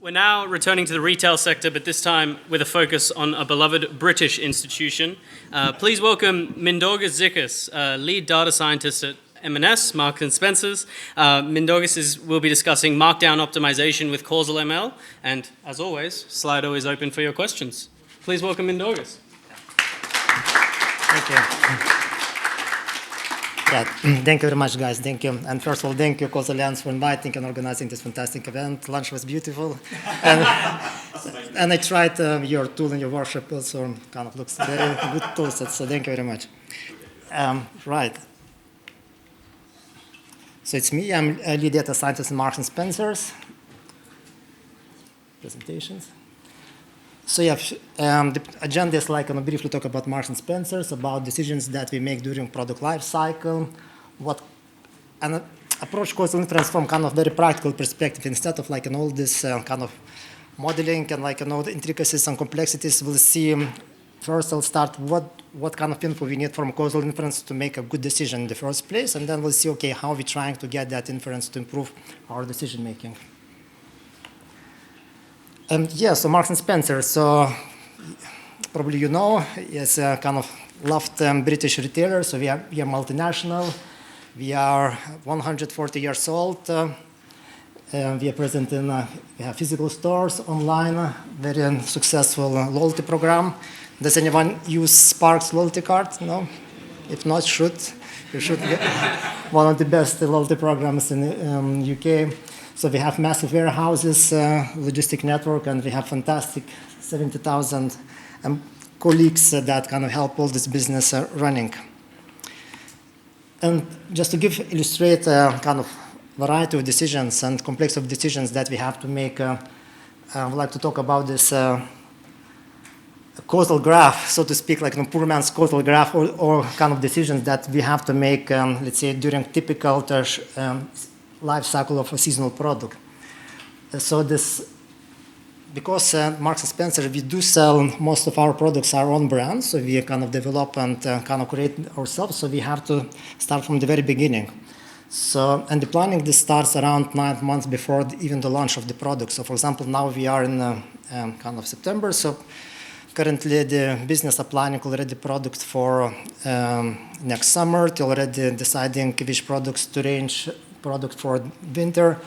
We're now returning to the retail sector, but this time with a focus on a beloved British institution. Please welcome Mindaugas Zickus, lead data scientist at M&S, Marks & Spencer's. Mindaugas will be discussing Markdown optimization with Causal ML, and as always, Slido is open for your questions. Please welcome Mindaugas. Thank you. Yeah, thank you very much, guys. Thank you. And first of all, thank you, causaLens, for inviting and organizing this fantastic event. Lunch was beautiful. And I tried your tool in your workshop also. Kind of looks very good tool set, so thank you very much. Right. So it's me. I'm a lead data scientist in Marks & Spencer's. Presentations. So yeah, the agenda is like, I'm going to briefly talk about Marks & Spencer's, about decisions that we make during product life cycle, and approach causal inference from kind of very practical perspective. Instead of like all this kind of modeling and like the intricacies and complexities, we'll see first I'll start what kind of info we need from causal inference to make a good decision in the first place, and then we'll see, okay, how we're trying to get that inference to improve our decision making. So Marks & Spencer, so probably you know, is a kind of loved British retailer. So we are multinational. We are 140 years old. We are present in we have physical stores, online, very successful loyalty program. Does anyone use Sparks loyalty card? No? If not, you should get one of the best loyalty programs in UK. So we have massive warehouses, logistic network, and we have fantastic 70,000 colleagues that kind of help all this business running. And just to illustrate a kind of variety of decisions and complex of decisions that we have to make, I would like to talk about this causal graph, so to speak, like a poor man's causal graph, or kind of decisions that we have to make, let's say, during typical life cycle of a seasonal product. So this, because Marks & Spencer, we do sell most of our products are own brand, so we kind of develop and kind of create ourselves, so we have to start from the very beginning. So, and the planning, this starts around 9 months before even the launch of the product. So for example, now we are in kind of September, so currently the business are planning already product for next summer, to already deciding which products to range product for winter.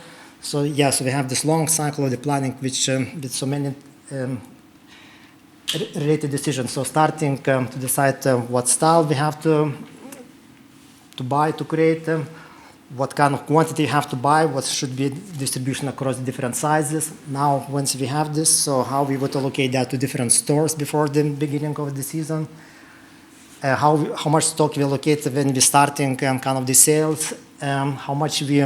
So yeah, so we have this long cycle of the planning, which with so many related decisions. So starting to decide what style we have to buy, to create, what kind of quantity you have to buy, what should be distribution across different sizes. Now, once we have this, so how we would allocate that to different stores before the beginning of the season, how much stock we allocate when we're starting kind of the sales, how much we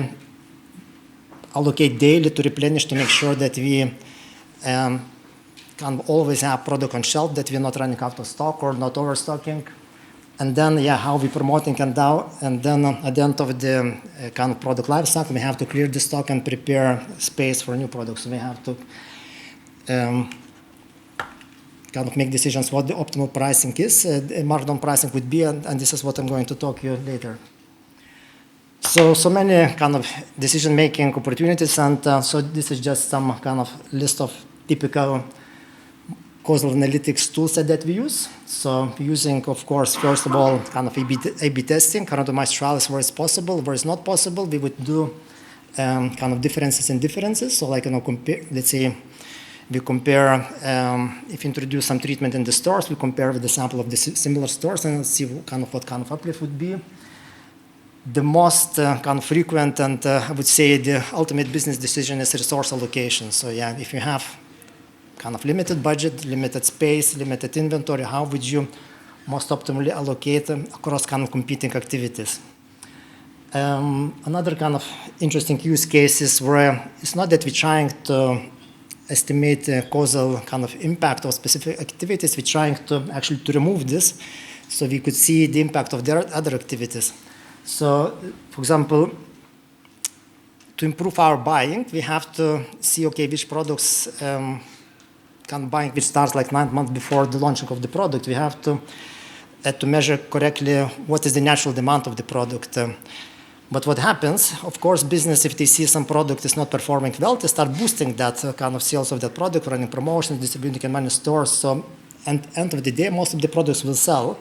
allocate daily to replenish to make sure that we kind of always have product on shelf, that we're not running out of stock or not overstocking. And then, yeah, how we're promoting, and then at the end of the kind of product life cycle, we have to clear the stock and prepare space for new products. So we have to kind of make decisions what the optimal pricing is, markdown pricing would be, and this is what I'm going to talk to you later. So many kind of decision-making opportunities, and so this is just some kind of list of typical causal analytics tools that we use. So using, of course, first of all, kind of A/B testing, randomized trials where it's possible, where it's not possible. We would do kind of differences in differences. So like, compare, let's say, we compare, if you introduce some treatment in the stores, we compare with the sample of the similar stores and see what kind of uplift would be. The most kind of frequent and I would say the ultimate business decision is resource allocation. So yeah, if you have kind of limited budget, limited space, limited inventory, how would you most optimally allocate across kind of competing activities? Another kind of interesting use case is where it's not that we're trying to estimate the causal kind of impact of specific activities, we're trying to actually to remove this so we could see the impact of their other activities. So, for example, to improve our buying, we have to see, okay, which products kind of buying, which starts like 9 months before the launching of the product. We have to measure correctly what is the natural demand of the product. But what happens, of course, business, if they see some product is not performing well, they start boosting that kind of sales of that product, running promotions, distributing in many stores. So, and end of the day, most of the products will sell.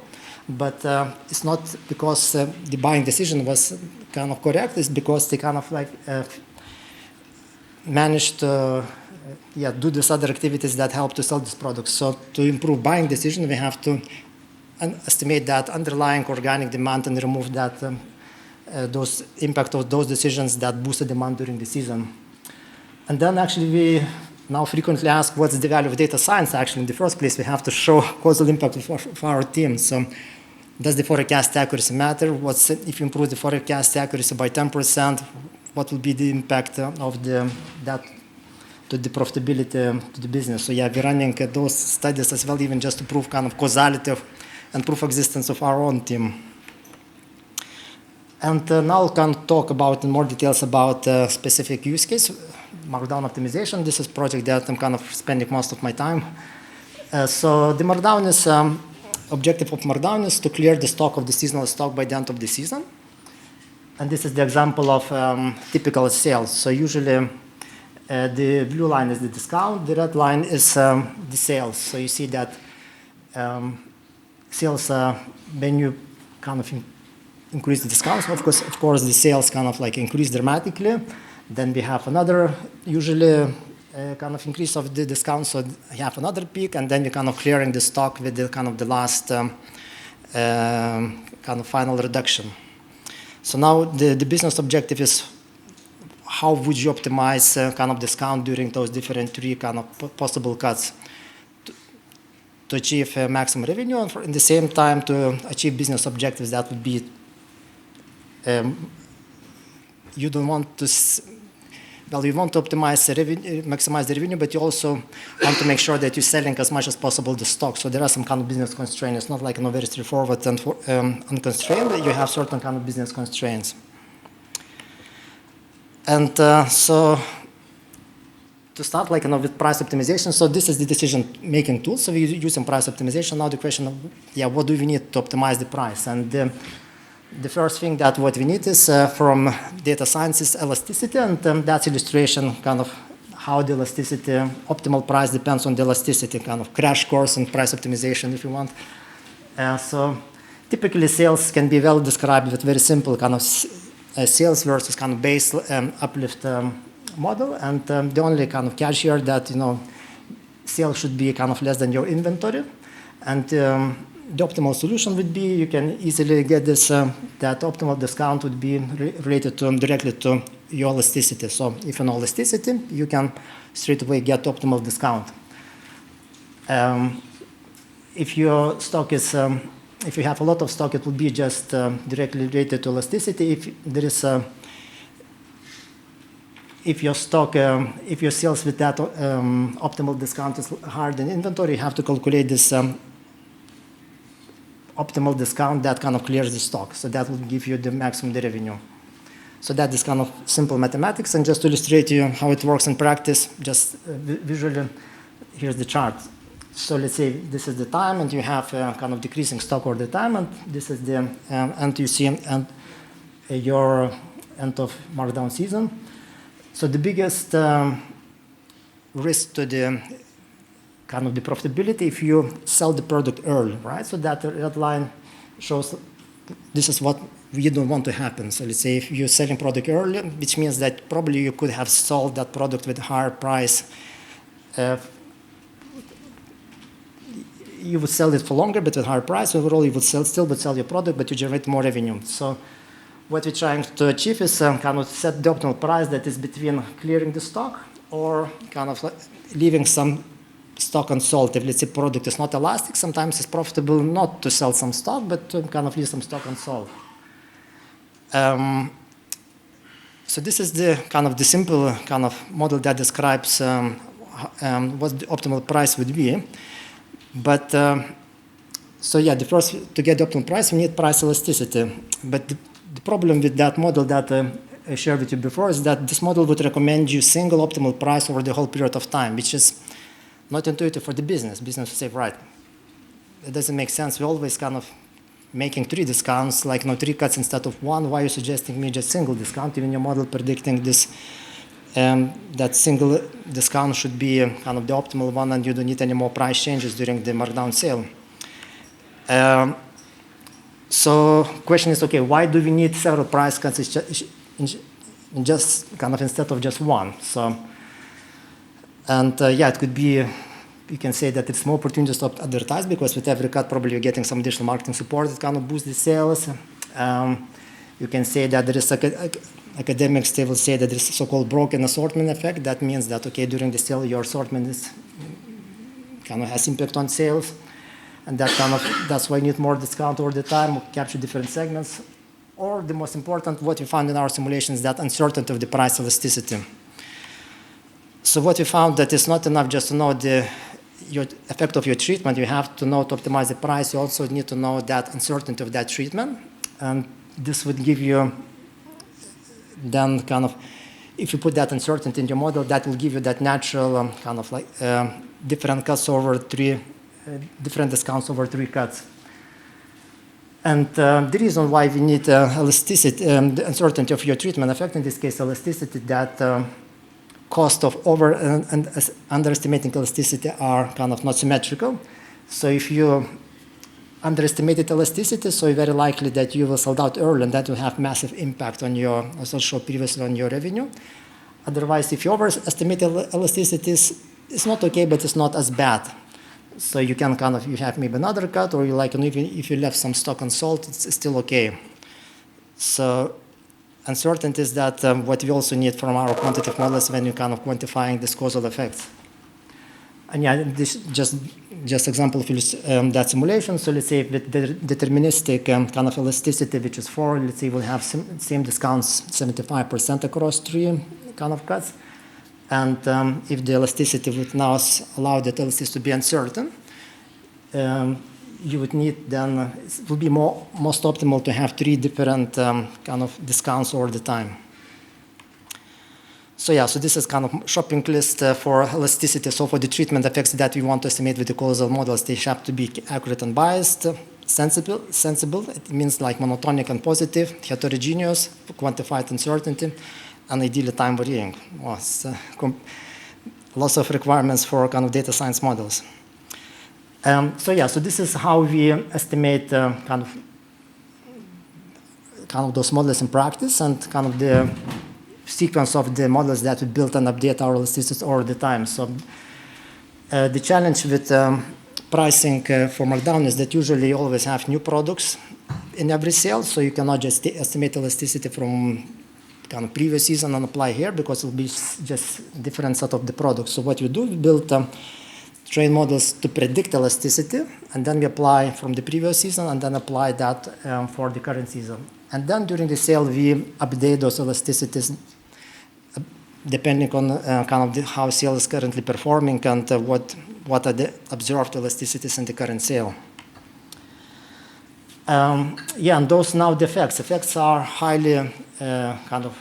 But it's not because the buying decision was kind of correct. It's because they kind of like managed to do these other activities that help to sell this product. So to improve buying decision, we have to estimate that underlying organic demand and remove that those impact of those decisions that boosted demand during the season. And then actually we now frequently ask what's the value of data science. Actually, in the first place, we have to show causal impact of our team. So does the forecast accuracy matter? If you improve the forecast accuracy by 10%, what will be the impact of that to the profitability to the business? So we're running those studies as well, even just to prove kind of causality and proof existence of our own team. And now I can talk about in more details about specific use case, Markdown optimization. This is a project that I'm kind of spending most of my time. So the Markdown is, objective of Markdown is to clear the stock of the seasonal stock by the end of the season. And this is the example of typical sales. So usually the blue line is the discount, the red line is the sales. So you see that sales, when you kind of increase the discounts, of course, the sales kind of like increase dramatically. Then we have another, usually kind of increase of the discount, so you have another peak, and then you're kind of clearing the stock with the kind of the last kind of final reduction. So now the business objective is how would you optimize kind of discount during those different three kind of possible cuts to achieve maximum revenue, and in the same time to achieve business objectives that would be you don't want to, well, you want to optimize the revenue, maximize the revenue, but you also want to make sure that you're selling as much as possible the stock. So there are some kind of business constraints. It's not like very straightforward and unconstrained. You have certain kind of business constraints. And so to start with price optimization, so this is the decision-making tool. So we're using price optimization. Now the question of, what do we need to optimize the price? And the first thing that what we need is from data science is elasticity, and that's illustration kind of how the elasticity, optimal price depends on the elasticity, kind of crash course in price optimization if you want. So typically sales can be well described with very simple kind of sales versus kind of base uplift model, and the only kind of catch here that, sales should be kind of less than your inventory, and the optimal solution would be you can easily get this, that optimal discount would be related directly to your elasticity. So if you know elasticity, you can straight away get optimal discount. If your stock is, if you have a lot of stock, it will be just directly related to elasticity. If there is if your stock, if your sales with that optimal discount is higher than inventory, you have to calculate this optimal discount that kind of clears the stock. So that will give you the maximum revenue. So that is kind of simple mathematics. And just to illustrate to you how it works in practice, just visually, here's the chart. So let's say this is the time, and you have kind of decreasing stock over the time, and this is the end you see and your end of Markdown season. So the biggest risk to the kind of the profitability if you sell the product early, right? So that red line shows this is what we don't want to happen. So let's say if you're selling product early, which means that probably you could have sold that product with a higher price. You would sell it for longer, but at higher price. Overall, you would still sell your product, but you generate more revenue. So what we're trying to achieve is kind of set the optimal price that is between clearing the stock or kind of leaving some stock unsold. If let's say product is not elastic, sometimes it's profitable not to sell some stock, but to kind of leave some stock unsold. So this is the kind of the simple kind of model that describes what the optimal price would be. But so the first to get the optimal price, we need price elasticity. But the problem with that model that I shared with you before is that this model would recommend you single optimal price over the whole period of time, which is not intuitive for the business. Business would say, right, it doesn't make sense. We always kind of making 3 discounts, like 3 cuts instead of 1, why are you suggesting me just single discount? Even your model predicting this, that single discount should be kind of the optimal one, and you don't need any more price changes during the markdown sale. So question is, okay, why do we need several price cuts just kind of instead of just one? So, and yeah, it could be, you can say that it's more opportunities to advertise, because with every cut probably you're getting some additional marketing support that kind of boosts the sales. You can say that there is academics, they will say that there is a so-called broken assortment effect. That means that, okay, during the sale your assortment is kind of has impact on sales, and that's why you need more discount over the time, or capture different segments. Or the most important, what we found in our simulations, that uncertainty of the price elasticity. So what we found, that it's not enough just to know your effect of your treatment. You have to know to optimize the price. You also need to know that uncertainty of that treatment, and this would give you then kind of, if you put that uncertainty in your model, that will give you that natural kind of like different cuts over 3, different discounts over 3 cuts. And the reason why we need elasticity, the uncertainty of your treatment effect, in this case elasticity, that cost of over and underestimating elasticity are kind of not symmetrical. So if you underestimated elasticity, so it's very likely that you will sold out early, and that will have massive impact on your, as I showed previously, on your revenue. Otherwise, if you overestimate elasticities, it's not okay, but it's not as bad. So you can kind of, you have maybe another cut, or you like, and even if you left some stock unsold, it's still okay. So uncertainty is that what we also need from our quantitative models when you kind of quantifying this causal effects. And yeah, this just example of that simulation. So let's say with the deterministic kind of elasticity, which is 4, let's say we'll have same discounts 75% across 3 kind of cuts. And if the elasticity would now allow the elasticity to be uncertain, you would need then, it would be most optimal to have 3 different kind of discounts over the time. So yeah, so this is kind of shopping list for elasticity. So for the treatment effects that we want to estimate with the causal models, they have to be accurate and biased, sensible, it means like monotonic and positive, heterogeneous, quantified uncertainty, and ideally time varying. Well, lots of requirements for kind of data science models. So yeah, so this is how we estimate kind of those models in practice, and kind of the sequence of the models that we build and update our elasticities all the time. So the challenge with pricing for Markdown is that usually you always have new products in every sale, so you cannot just estimate elasticity from kind of previous season and apply here, because it will be just different set of the products. So what we do, we build train models to predict elasticity, and then we apply from the previous season, and then apply that for the current season. And then during the sale, we update those elasticities depending on kind of how sale is currently performing, and what are the observed elasticities in the current sale. Yeah, and those now the effects. Effects are highly kind of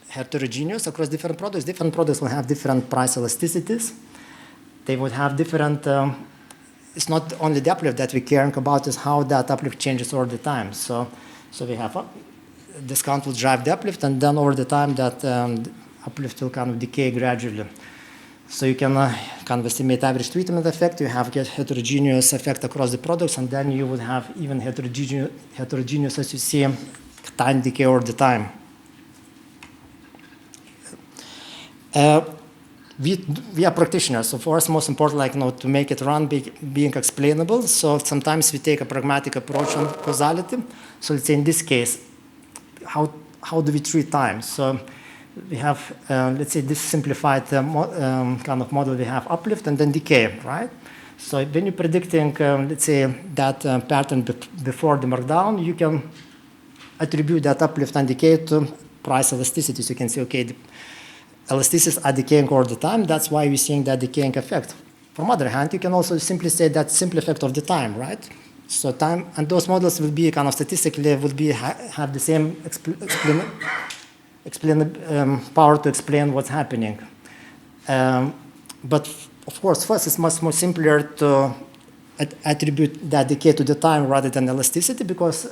heterogeneous across different products. Different products will have different price elasticities. They would have different, it's not only the uplift that we care about, is how that uplift changes over the time. So we have discount will drive the uplift, and then over the time that uplift will kind of decay gradually. So you can kind of estimate average treatment effect. You have heterogeneous effect across the products, and then you would have even heterogeneous as you see time decay over the time. We are practitioners, so for us most important, like to make it run, being explainable. So sometimes we take a pragmatic approach on causality. So let's say in this case, how do we treat time? So we have, let's say this simplified kind of model, we have uplift and then decay, right? So when you're predicting, let's say, that pattern before the markdown, you can attribute that uplift and decay to price elasticity. So you can say, okay, the elasticities are decaying all the time. That's why we're seeing that decaying effect. From other hand, you can also simply say that simple effect of the time, right? So time, and those models will be kind of statistically will be have the same power to explain what's happening. But of course, first it's much more simpler to attribute that decay to the time rather than elasticity, because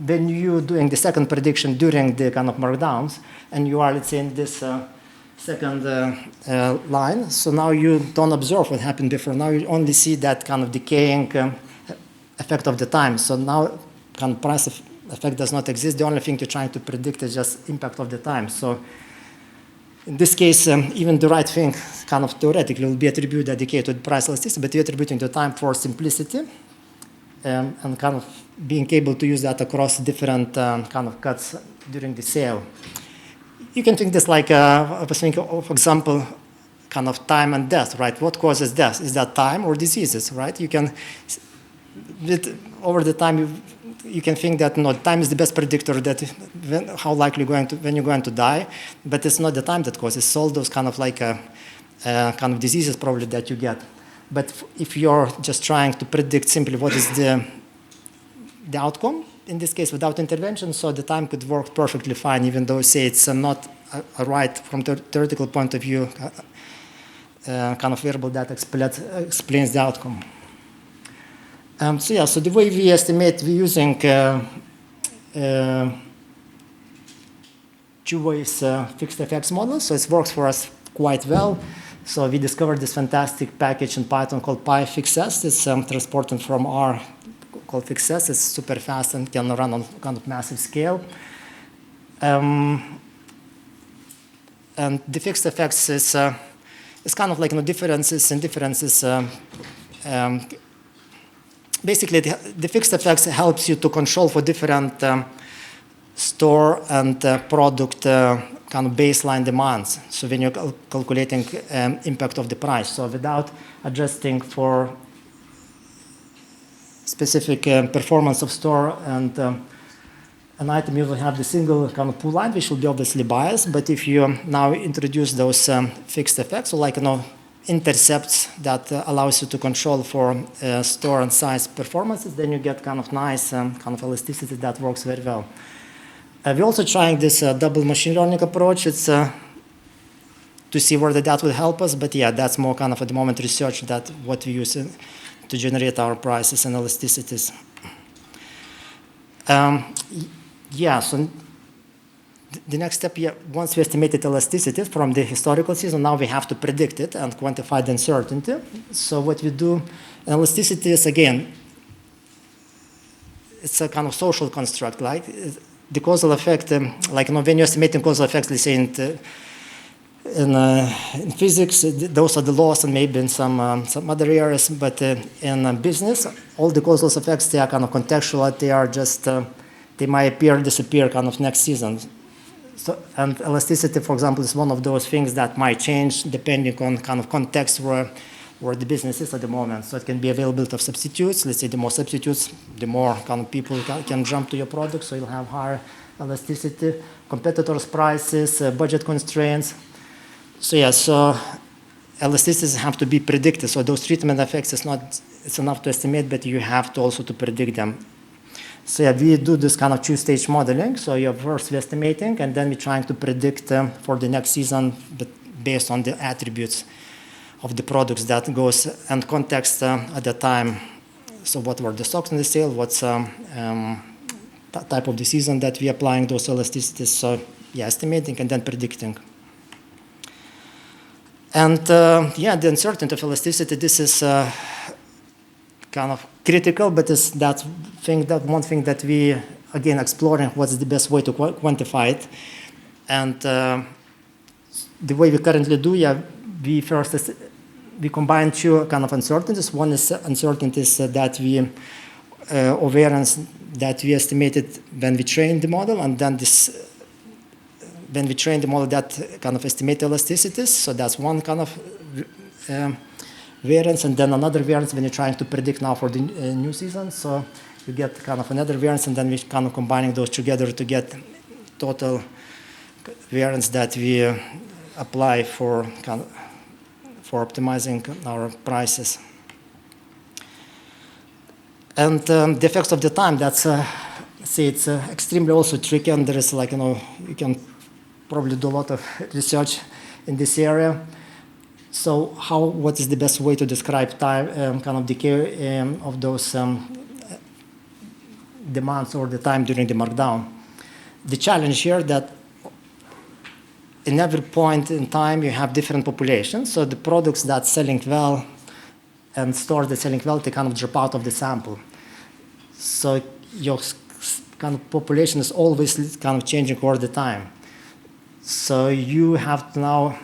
when you're doing the second prediction during the kind of markdowns, and you are, let's say, in this second line, so now you don't observe what happened before. Now you only see that kind of decaying effect of the time. So now kind of price effect does not exist. The only thing you're trying to predict is just impact of the time. So in this case, even the right thing kind of theoretically will be attributed that decay to the price elasticity, but you're attributing the time for simplicity and kind of being able to use that across different kind of cuts during the sale. You can think this like, I was thinking, for example, kind of time and death, right? What causes death? Is that time or diseases, right? You can, over the time, you can think that time is the best predictor that how likely when you're going to die, but it's not the time that causes. It's all those kind of like kind of diseases probably that you get. But if you're just trying to predict simply what is the outcome, in this case without intervention, so the time could work perfectly fine, even though say it's not a right from the theoretical point of view kind of variable that explains the outcome. So the way we estimate, we're using two-ways fixed effects model, so it works for us quite well. So we discovered this fantastic package in Python called PyFixS. It's transported from R called FixS. It's super fast and can run on kind of massive scale. And the fixed effects is kind of like differences. Basically, the fixed effects helps you to control for different store and product kind of baseline demands. So when you're calculating impact of the price, so without adjusting for specific performance of store and an item, you will have the single kind of pool line, which will be obviously biased. But if you now introduce those fixed effects, so like intercepts that allows you to control for store and size performances, then you get kind of nice kind of elasticity that works very well. We're also trying this double machine learning approach. It's to see whether that will help us, but yeah, that's more kind of at the moment research that what we use to generate our prices and elasticities. So the next step, once we estimated elasticities from the historical season, now we have to predict it and quantify the uncertainty. So what we do, elasticity is, again, it's a kind of social construct. Like the causal effect, when you're estimating causal effects, let's say in physics, those are the laws, and maybe in some other areas. But in business, all the causal effects, they are kind of contextual. They are just, they might appear, disappear kind of next season. So, and elasticity, for example, is one of those things that might change depending on kind of context where the business is at the moment. So it can be availability of substitutes. Let's say the more substitutes, the more kind of people can jump to your product, so you'll have higher elasticity. Competitors' prices, budget constraints. So elasticities have to be predicted. So those treatment effects, it's enough to estimate, but you have to also to predict them. So we do this kind of two-stage modeling. So first we're estimating, and then we're trying to predict for the next season, but based on the attributes of the products that goes and context at the time. So what were the stocks in the sale? What's type of the season that we're applying those elasticities? So estimating and then predicting. And the uncertainty of elasticity, this is kind of critical, but it's one thing that we, again, exploring what's the best way to quantify it. And the way we currently do, we combine two kind of uncertainties. One is uncertainties that or variance that we estimated when we trained the model, and then when we train the model that kind of estimate elasticities. So that's one kind of variance, and then another variance when you're trying to predict now for the new season. So you get kind of another variance, and then we're kind of combining those together to get total variance that we apply for optimizing our prices. And the effects of the time, that's it's extremely also tricky, and there is you can probably do a lot of research in this area. So what is the best way to describe time, kind of decay of those demands or the time during the markdown? The challenge here that in every point in time you have different populations. So the products that selling well and stores that selling well, they kind of drop out of the sample. So your kind of population is always kind of changing all the time. So you have to now,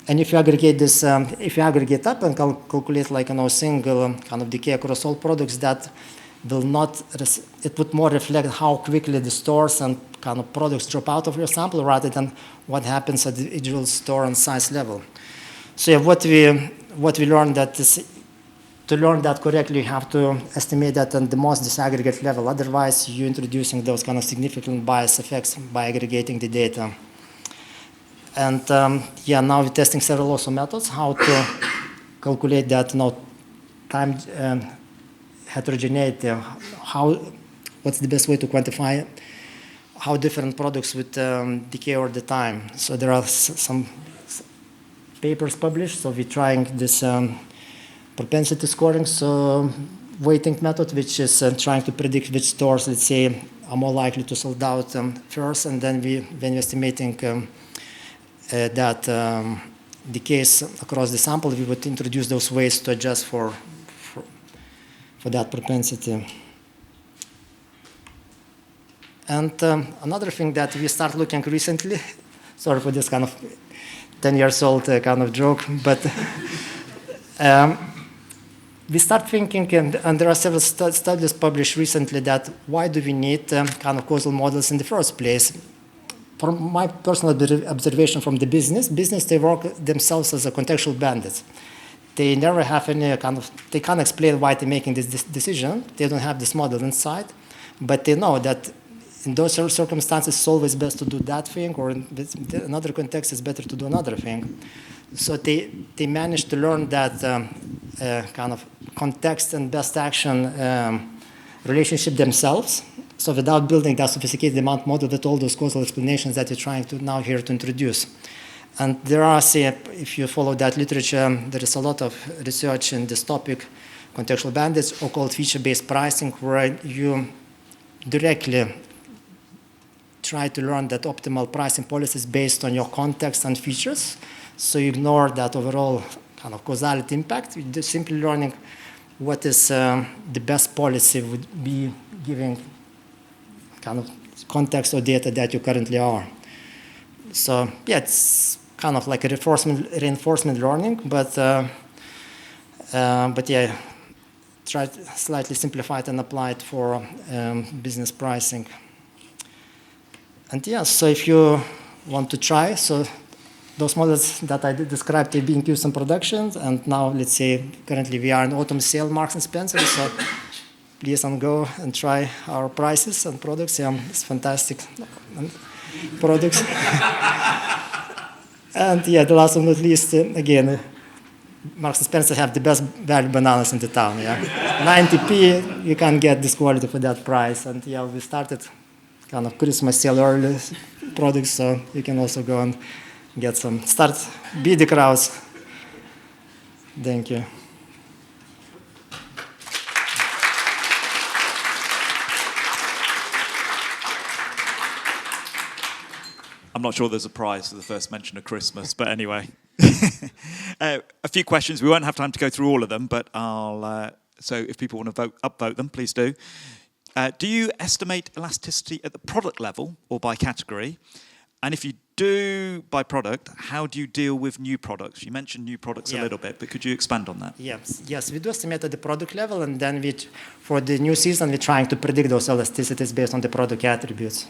and if you aggregate this, if you aggregate up and calculate like single kind of decay across all products, that will not, it would more reflect how quickly the stores and kind of products drop out of your sample rather than what happens at the individual store and size level. So yeah, what we learned that is, to learn that correctly, you have to estimate that on the most disaggregate level. Otherwise, you're introducing those kind of significant bias effects by aggregating the data. And now we're testing several also methods how to calculate that time heterogeneity. What's the best way to quantify how different products would decay over the time? So there are some papers published. So we're trying this propensity scoring, so weighting method, which is trying to predict which stores, let's say, are more likely to sold out first, and then when we're estimating that decays across the sample, we would introduce those ways to adjust for that propensity. And another thing that we start looking recently, sorry for this kind of 10 years old kind of joke, but we start thinking, and there are several studies published recently, that why do we need kind of causal models in the first place? From my personal observation from the business, they work themselves as a contextual bandits. They never have any kind of, they can't explain why they're making this decision. They don't have this model inside, but they know that in those circumstances, it's always best to do that thing, or in another context, it's better to do another thing. So they managed to learn that kind of context and best action relationship themselves. So without building that sophisticated demand model with all those causal explanations that you're trying to now here to introduce. And there are, say, if you follow that literature, there is a lot of research in this topic, contextual bandits, or called feature-based pricing, where you directly try to learn that optimal pricing policy is based on your context and features. So you ignore that overall kind of causality impact. You're just simply learning what is the best policy would be giving kind of context or data that you currently are. So yeah, it's kind of like a reinforcement learning, but yeah, try to slightly simplify it and apply it for business pricing. And yeah, so if you want to try, so those models that I described, they're being used in production, and now let's say currently we are in autumn sale, Marks and Spencer, so please go and try our prices and products. Yeah, it's fantastic products. And yeah, the last but not least, again, Marks and Spencer have the best value bananas in the town. Yeah, 90p, you can't get this quality for that price. And yeah, we started kind of Christmas sale early products, so you can also go and get some. Beat the crowds. Thank you. I'm not sure there's a prize for the first mention of Christmas, but anyway. A few questions. We won't have time to go through all of them, but so if people want to upvote them, please do. Do you estimate elasticity at the product level or by category? And if you do by product, how do you deal with new products? You mentioned new products a little bit, but could you expand on that? Yes, we do estimate at the product level, and then for the new season, we're trying to predict those elasticities based on the product attributes.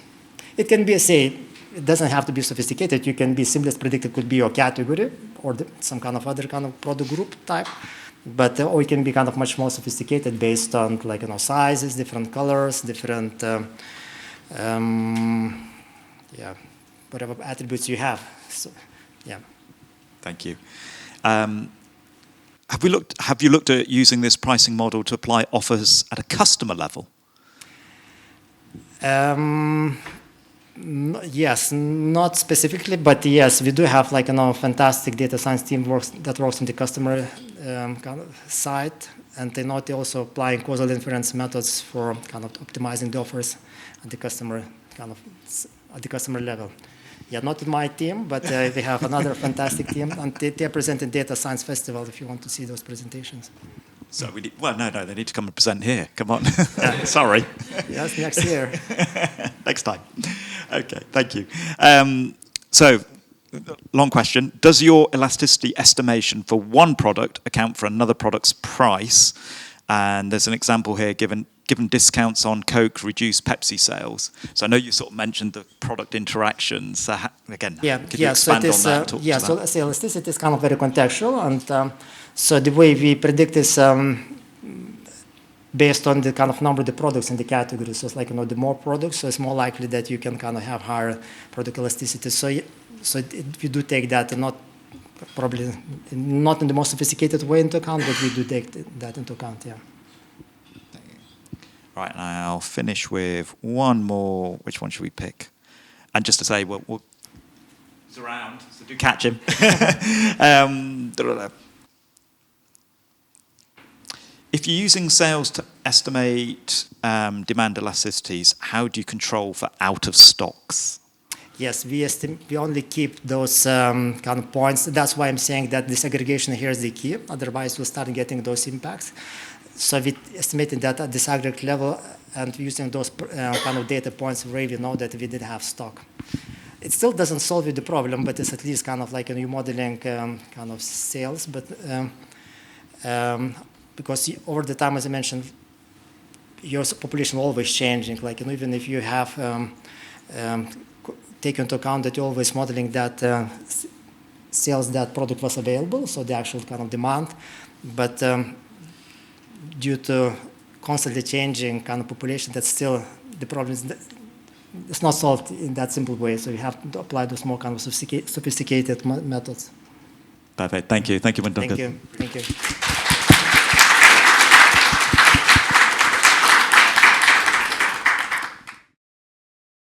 It can be, it doesn't have to be sophisticated. You can be simplest predicted, could be your category or some kind of other kind of product group type. But or it can be kind of much more sophisticated based on sizes, different colors, different whatever attributes you have. So, yeah. Thank you. Have you looked at using this pricing model to apply offers at a customer level? Yes, not specifically, but yes, we do have like fantastic data science team that works on the customer kind of side, and they also applying causal inference methods for kind of optimizing the offers at the customer at the customer level. Yeah, not in my team, but we have another fantastic team, and they are presenting Data Science Festival if you want to see those presentations. So we need, well, no, they need to come and present here. Come on. Sorry. Yes, next year. Next time. Okay, thank you. So, long question. Does your elasticity estimation for one product account for another product's price? And there's an example here, given discounts on Coke reduce Pepsi sales. So I know you sort of mentioned the product interactions. So again, could you expand on that? So elasticity is kind of very contextual, and so the way we predict is based on the kind of number of the products in the category. So it's like, the more products, so it's more likely that you can kind of have higher product elasticity. So we do take that, and probably not in the most sophisticated way into account, but we do take that into account, yeah. Right, and I'll finish with one more. Which one should we pick? And just to say, he's around, so do catch him. If you're using sales to estimate demand elasticities, how do you control for out of stocks? Yes, we only keep those kind of points. That's why I'm saying that this aggregation here is the key. Otherwise, we'll start getting those impacts. So we estimated that at this aggregate level, and using those kind of data points, we really know that we did have stock. It still doesn't solve the problem, but it's at least kind of like a new modeling kind of sales. But because over the time, as I mentioned, your population always changing. Like even if you have taken into account that you're always modeling that sales that product was available, so the actual kind of demand, but due to constantly changing kind of population, that's still the problem. It's not solved in that simple way. So you have to apply those more kind of sophisticated methods. Perfect. Thank you. Thank you, Mindaugas. Thank you. Thank you.